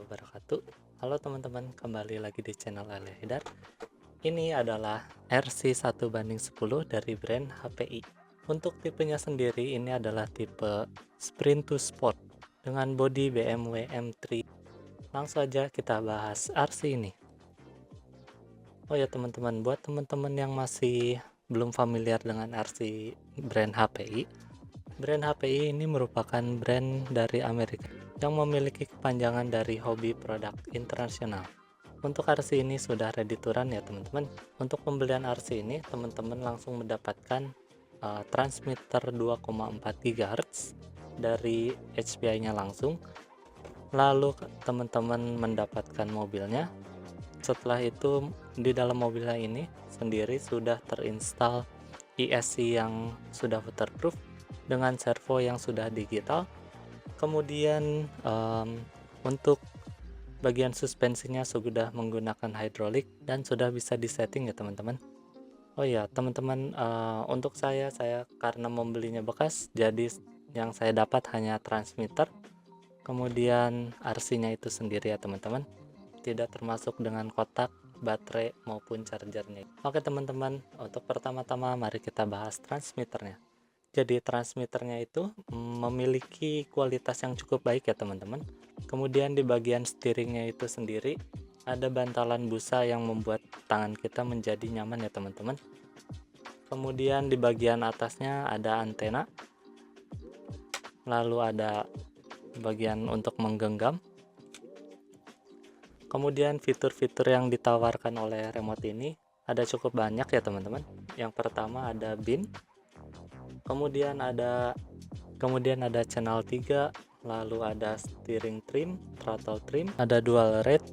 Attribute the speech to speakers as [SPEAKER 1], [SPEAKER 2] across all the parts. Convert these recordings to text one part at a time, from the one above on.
[SPEAKER 1] wabarakatuh. Halo teman-teman, kembali lagi di channel Ale Haidar. Ini adalah RC1:10 dari brand HPI. Untuk tipenya sendiri ini adalah tipe Sprint to Sport dengan bodi BMW M3. Langsung aja kita bahas RC ini. Oh ya teman-teman, buat teman-teman yang masih belum familiar dengan RC brand HPI, brand HPI ini merupakan brand dari Amerika yang memiliki kepanjangan dari hobi produk internasional. Untuk RC ini sudah ready to run ya teman-teman. Untuk pembelian RC ini teman-teman langsung mendapatkan transmitter 2,4 GHz dari HPI-nya langsung. Lalu teman-teman mendapatkan mobilnya. Setelah itu di dalam mobilnya ini sendiri sudah terinstall ESC yang sudah waterproof dengan servo yang sudah digital. Kemudian untuk bagian suspensinya sudah menggunakan hidrolik dan sudah bisa disetting ya teman-teman. Oh ya teman-teman, untuk saya karena membelinya bekas, jadi yang saya dapat hanya transmitter, kemudian RC-nya itu sendiri ya teman-teman, tidak termasuk dengan kotak, baterai maupun chargernya. Oke teman-teman, untuk pertama-tama mari kita bahas transmitternya. Jadi transmitternya itu memiliki kualitas yang cukup baik ya teman-teman. Kemudian di bagian steeringnya itu sendiri ada bantalan busa yang membuat tangan kita menjadi nyaman ya teman-teman. Kemudian di bagian atasnya ada antena, lalu ada bagian untuk menggenggam. Kemudian fitur-fitur yang ditawarkan oleh remote ini ada cukup banyak ya teman-teman. Yang pertama ada bin, kemudian ada channel 3, lalu ada steering trim, throttle trim, ada dual rate,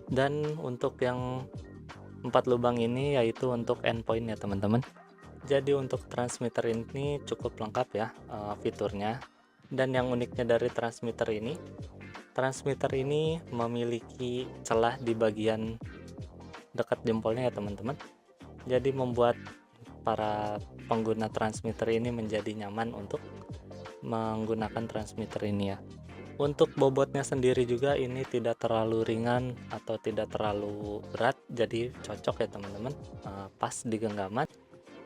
[SPEAKER 1] dan untuk yang 4 lubang ini yaitu untuk endpoint ya teman-teman. Jadi untuk transmitter ini cukup lengkap ya fiturnya. Dan yang uniknya dari transmitter ini memiliki celah di bagian dekat jempolnya ya teman-teman. Jadi membuat para pengguna transmitter ini menjadi nyaman untuk menggunakan transmitter ini ya. Untuk bobotnya sendiri juga ini tidak terlalu ringan atau tidak terlalu berat, jadi cocok ya teman-teman, pas di genggaman.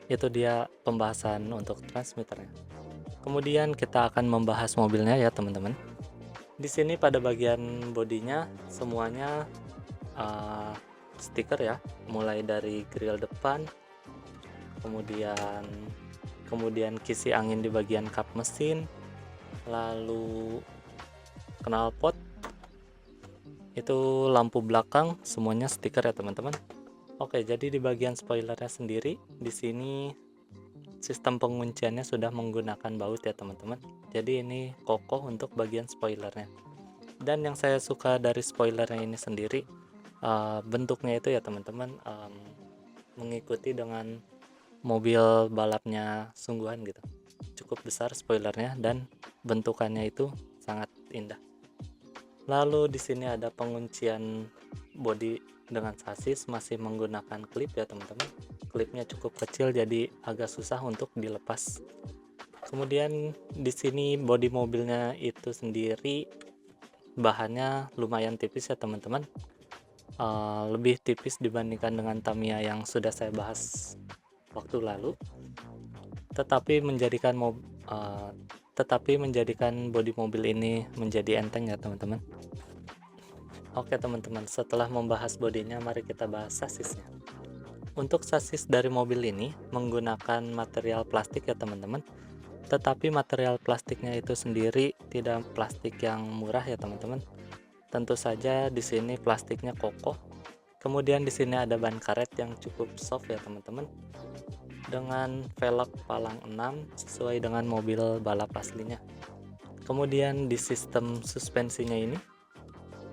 [SPEAKER 1] Itu dia pembahasan untuk transmitternya. Kemudian kita akan membahas mobilnya ya teman-teman. Di sini pada bagian bodinya semuanya stiker ya, mulai dari grill depan, kemudian kisi angin di bagian kap mesin, lalu knalpot, itu lampu belakang semuanya stiker ya teman-teman. Oke, jadi di bagian spoilernya sendiri di sini sistem pengunciannya sudah menggunakan baut ya teman-teman. Jadi ini kokoh untuk bagian spoilernya. Dan yang saya suka dari spoilernya ini sendiri bentuknya itu ya teman-teman, mengikuti dengan mobil balapnya sungguhan gitu. Cukup besar spoilernya dan bentukannya itu sangat indah. Lalu di sini ada penguncian bodi dengan sasis, masih menggunakan klip ya teman-teman. Klipnya cukup kecil jadi agak susah untuk dilepas. Kemudian di sini bodi mobilnya itu sendiri bahannya lumayan tipis ya teman-teman. Lebih tipis dibandingkan dengan Tamiya yang sudah saya bahas waktu lalu, tetapi menjadikan bodi mobil ini menjadi enteng ya teman-teman. Oke teman-teman, setelah membahas bodinya, mari kita bahas sasisnya. Untuk sasis dari mobil ini menggunakan material plastik ya teman-teman, tetapi material plastiknya itu sendiri tidak plastik yang murah ya teman-teman. Tentu saja di sini plastiknya kokoh. Kemudian di sini ada ban karet yang cukup soft ya teman-teman, dengan velg palang 6 sesuai dengan mobil balap aslinya. Kemudian di sistem suspensinya ini,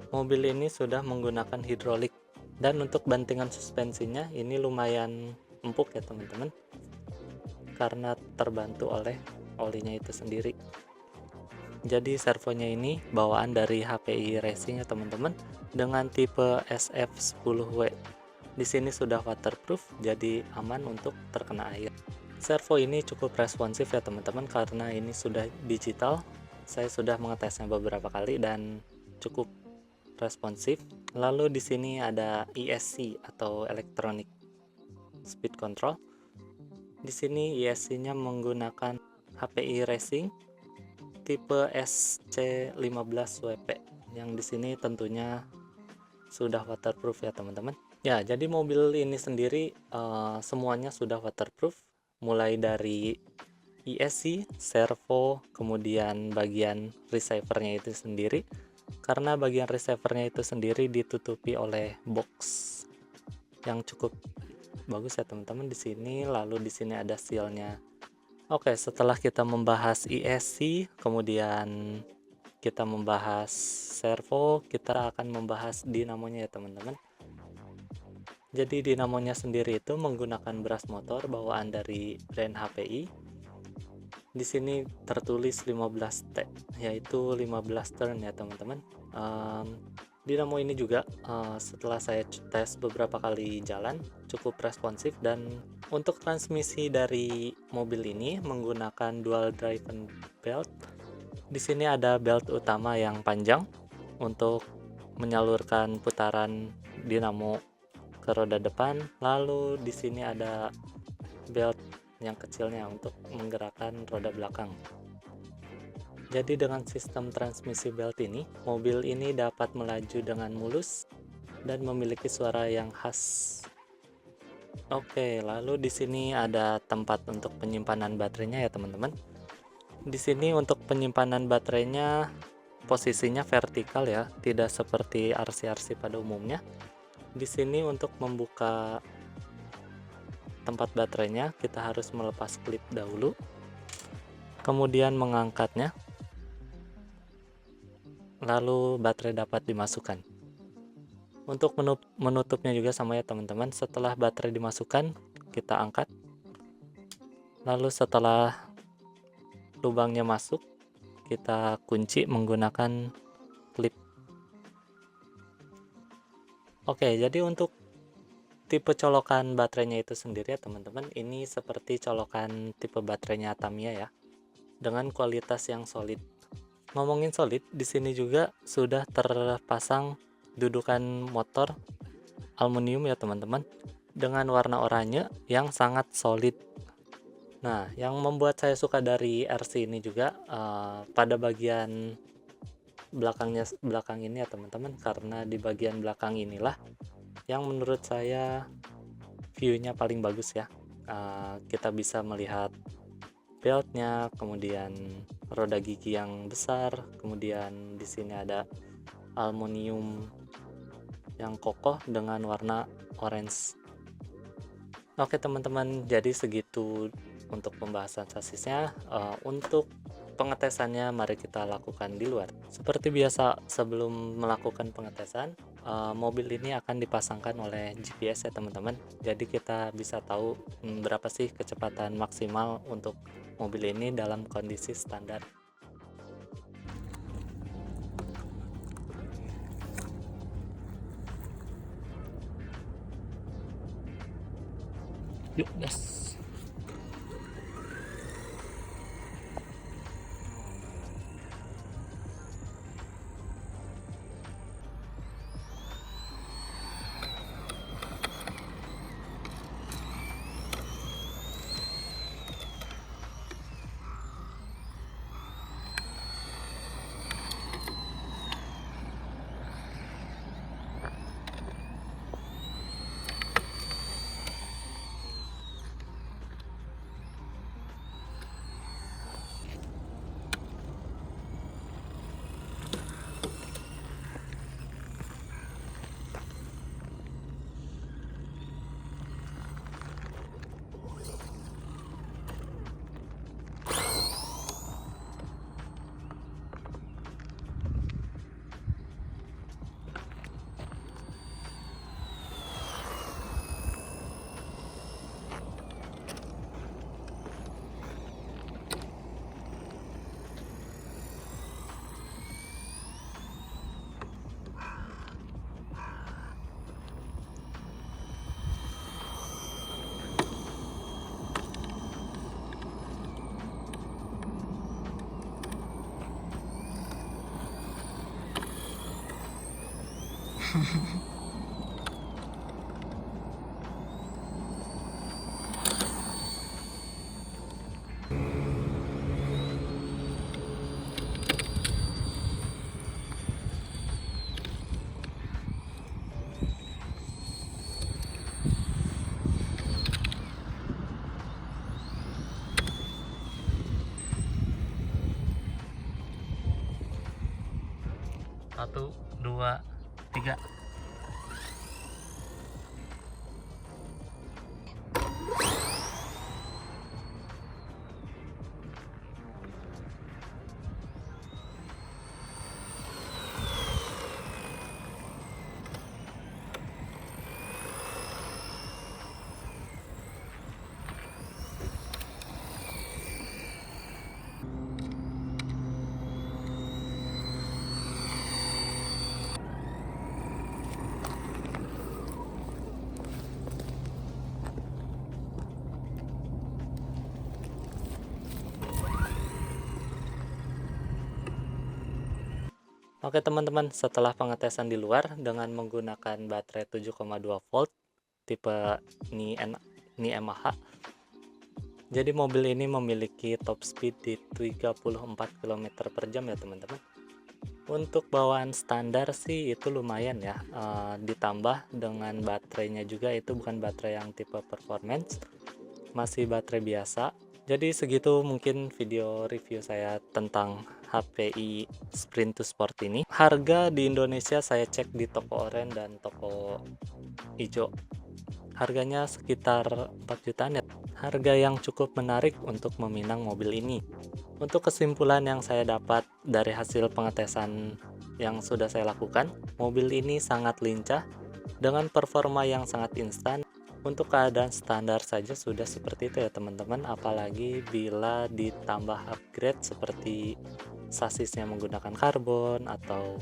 [SPEAKER 1] mobil ini sudah menggunakan hidrolik, dan untuk bantingan suspensinya ini lumayan empuk ya teman-teman, karena terbantu oleh olinya itu sendiri. Jadi servonya ini bawaan dari HPI Racing ya teman-teman, dengan tipe SF10W. Di sini sudah waterproof, jadi aman untuk terkena air. Servo ini cukup responsif ya teman-teman, karena ini sudah digital. Saya sudah mengetesnya beberapa kali dan cukup responsif. Lalu di sini ada ESC atau Electronic Speed Control. Di sini ESC-nya menggunakan HPI Racing tipe SC15WP, yang di sini tentunya sudah waterproof ya teman-teman. Ya, jadi mobil ini sendiri semuanya sudah waterproof, mulai dari ESC, servo, kemudian bagian receivernya itu sendiri. Karena bagian receivernya itu sendiri ditutupi oleh box yang cukup bagus ya teman-teman di sini. Lalu di sini ada sealnya. Oke, setelah kita membahas ESC, kemudian kita membahas servo, kita akan membahas dinamonya ya teman-teman. Jadi dinamonya sendiri itu menggunakan brush motor bawaan dari brand HPI. Di sini tertulis 15T, yaitu 15 turn ya teman-teman. Dinamo ini juga setelah saya tes beberapa kali jalan cukup responsif, dan untuk transmisi dari mobil ini menggunakan dual driven belt. Di sini ada belt utama yang panjang untuk menyalurkan putaran dinamo ke roda depan, lalu di sini ada belt yang kecilnya untuk menggerakkan roda belakang. Jadi dengan sistem transmisi belt ini, mobil ini dapat melaju dengan mulus dan memiliki suara yang khas. Oke, lalu di sini ada tempat untuk penyimpanan baterainya ya teman-teman. Di sini untuk penyimpanan baterainya posisinya vertikal ya, tidak seperti RC-RC pada umumnya. Di sini untuk membuka tempat baterainya kita harus melepas klip dahulu, kemudian mengangkatnya, lalu baterai dapat dimasukkan. Untuk menutupnya juga sama ya teman-teman. Setelah baterai dimasukkan, kita angkat, lalu setelah lubangnya masuk, kita kunci menggunakan klip. Oke, jadi untuk tipe colokan baterainya itu sendiri ya teman-teman, ini seperti colokan tipe baterainya Tamiya ya, dengan kualitas yang solid. Ngomongin solid, di sini juga sudah terpasang dudukan motor aluminium ya teman-teman, dengan warna oranye yang sangat solid. Nah, yang membuat saya suka dari RC ini juga pada bagian belakang ini ya teman-teman, karena di bagian belakang inilah yang menurut saya view-nya paling bagus ya. Kita bisa melihat beltnya, kemudian roda gigi yang besar, kemudian di sini ada aluminium yang kokoh dengan warna orange. Oke teman-teman, jadi segitu untuk pembahasan sasisnya. Untuk pengetesannya mari kita lakukan di luar. Seperti biasa, sebelum melakukan pengetesan, mobil ini akan dipasangkan oleh GPS ya teman-teman. Jadi kita bisa tahu berapa sih kecepatan maksimal untuk mobil ini dalam kondisi standar. Yuk gas. Satu, dua, tiga. Oke teman-teman, setelah pengetesan di luar dengan menggunakan baterai 7,2 volt tipe Ni Yamaha, jadi mobil ini memiliki top speed di 34 km per jam ya teman-teman. Untuk bawaan standar sih itu lumayan ya, ditambah dengan baterainya juga itu bukan baterai yang tipe performance, masih baterai biasa. Jadi segitu mungkin video review saya tentang HPI Sprint to Sport ini. Harga di Indonesia saya cek di toko oranye dan toko hijau, harganya sekitar 4 jutaan ya. Harga yang cukup menarik untuk meminang mobil ini. Untuk kesimpulan yang saya dapat dari hasil pengetesan yang sudah saya lakukan, mobil ini sangat lincah dengan performa yang sangat instan. Untuk keadaan standar saja sudah seperti itu ya teman-teman, apalagi bila ditambah upgrade seperti sasisnya menggunakan karbon atau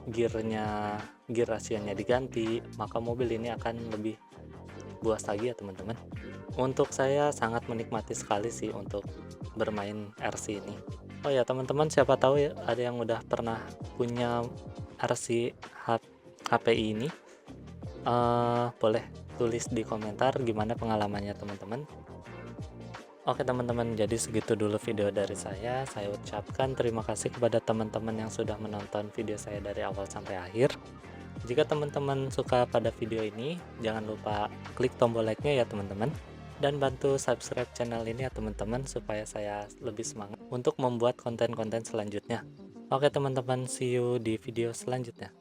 [SPEAKER 1] gear rasionya diganti, maka mobil ini akan lebih buas lagi ya teman-teman. Untuk saya sangat menikmati sekali sih untuk bermain RC ini. Oh ya teman-teman, siapa tahu ya ada yang udah pernah punya RC HPI ini, boleh tulis di komentar gimana pengalamannya teman-teman. Oke teman-teman, jadi segitu dulu video dari saya. Saya ucapkan terima kasih kepada teman-teman yang sudah menonton video saya dari awal sampai akhir. Jika teman-teman suka pada video ini, jangan lupa klik tombol like-nya ya teman-teman, dan bantu subscribe channel ini ya teman-teman, supaya saya lebih semangat untuk membuat konten-konten selanjutnya. Oke teman-teman, see you di video selanjutnya.